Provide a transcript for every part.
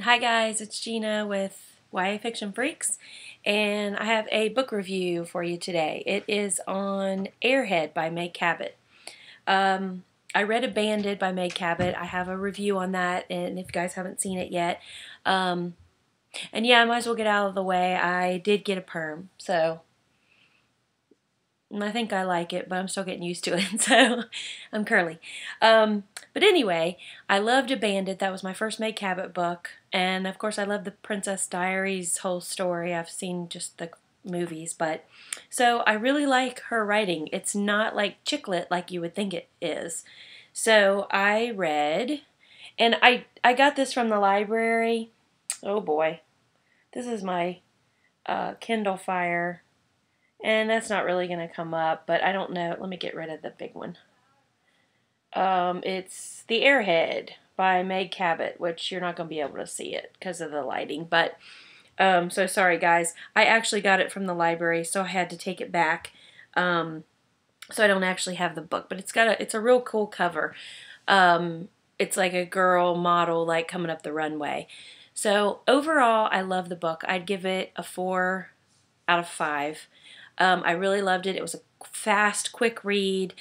Hi guys, it's Gina with YA Fiction Freaks, and I have a book review for you today. It is on Airhead by Meg Cabot. I read Abandoned by Meg Cabot. I have a review on that, and if you guys haven't seen it yet, and yeah, I might as well get out of the way. I did get a perm, so I think I like it, but I'm still getting used to it, so I'm curly. But anyway, I loved Abandoned. That was my first Meg Cabot book, and of course I love the Princess Diaries whole story. I've seen just the movies, but so I really like her writing. It's not like chick lit like you would think it is. So I read, and I got this from the library. Oh boy, this is my Kindle Fire. And that's not really going to come up, but I don't know. Let me get rid of the big one. It's The Airhead by Meg Cabot, which you're not going to be able to see it because of the lighting. But, so sorry guys. I actually got it from the library, so I had to take it back. So I don't actually have the book, but it's a real cool cover. It's like a girl model like coming up the runway. So overall, I love the book. I'd give it a 4 out of 5. I really loved it. It was a fast, quick read.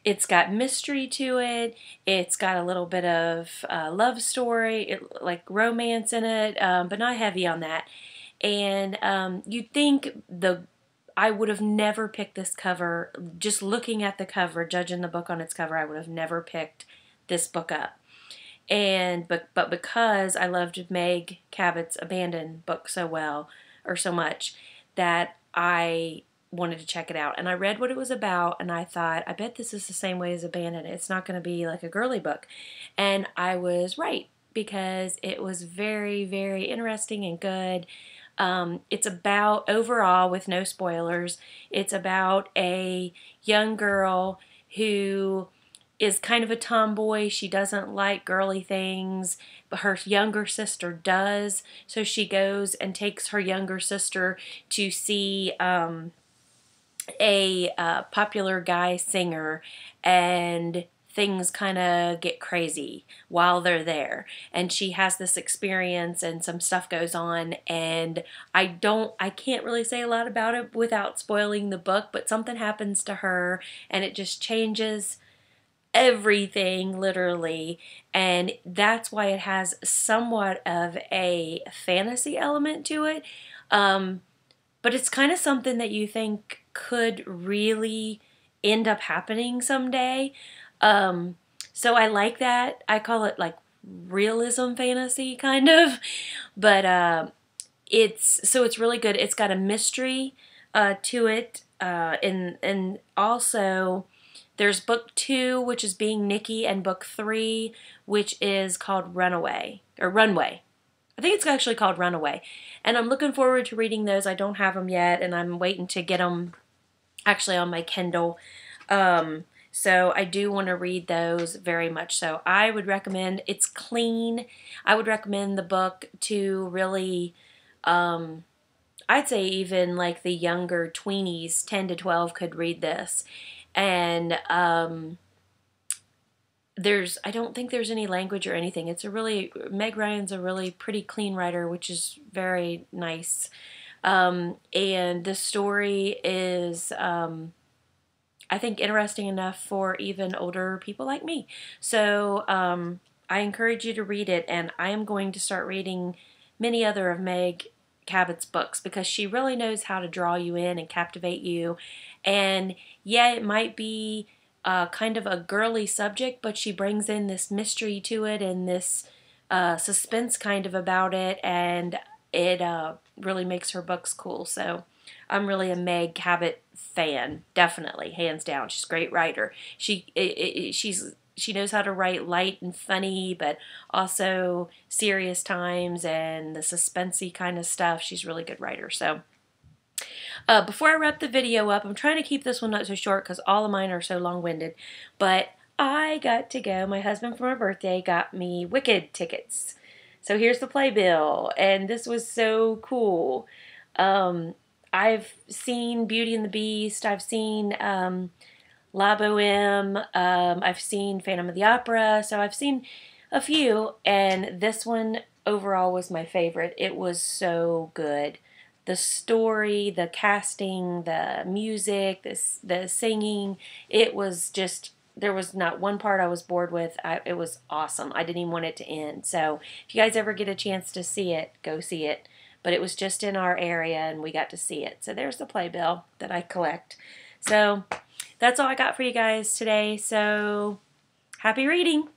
It's got mystery to it. It's got a little bit of love story, like romance in it, but not heavy on that. And you'd think I would have never picked this cover. Just looking at the cover, judging the book on its cover, I would have never picked this book up. But because I loved Meg Cabot's Abandoned book so well, or so much, that I wanted to check it out. And I read what it was about, and I thought, I bet this is the same way as Abandoned. It's not going to be like a girly book. And I was right, because it was very, very interesting and good. It's about, overall, with no spoilers, it's about a young girl who is kind of a tomboy. She doesn't like girly things, but her younger sister does. So she goes and takes her younger sister to see a popular guy singer, and things kind of get crazy while they're there. And she has this experience, and some stuff goes on, and I can't really say a lot about it without spoiling the book, but something happens to her, and it just changes everything, literally. And that's why it has somewhat of a fantasy element to it. But it's kind of something that you think could really end up happening someday. So I like that. I call it like realism fantasy, kind of. But it's really good. It's got a mystery to it, and also there's book 2, which is Being Nikki, and book 3, which is called Runaway, or Runway. I think it's actually called Runaway. And I'm looking forward to reading those. I don't have them yet, and I'm waiting to get them actually on my Kindle. So I do want to read those very much so. I would recommend, it's clean. I would recommend the book to really, I'd say even like the younger tweenies, 10 to 12, could read this. And I don't think there's any language or anything. Meg Ryan's a really pretty clean writer, which is very nice. And the story is, I think, interesting enough for even older people like me. So I encourage you to read it, and I am going to start reading many other of Meg Cabot's books, because she really knows how to draw you in and captivate you. And yeah, it might be kind of a girly subject, but she brings in this mystery to it, and this suspense kind of about it, and it really makes her books cool. So I'm really a Meg Cabot fan, definitely, hands down. She's a great writer. She knows how to write light and funny, but also serious times and the suspensey kind of stuff. She's a really good writer. So before I wrap the video up, I'm trying to keep this one not so short because all of mine are so long-winded, but I got to go. My husband, for my birthday, got me Wicked tickets. So here's the playbill, and this was so cool. I've seen Beauty and the Beast. I've seen La Boheme. I've seen Phantom of the Opera. So I've seen a few, and this one overall was my favorite. It was so good. The story, the casting, the music, the singing, it was just, there was not one part I was bored with. It was awesome. I didn't even want it to end. So if you guys ever get a chance to see it, go see it. But it was just in our area and we got to see it. So there's the playbill that I collect. So that's all I got for you guys today. So happy reading.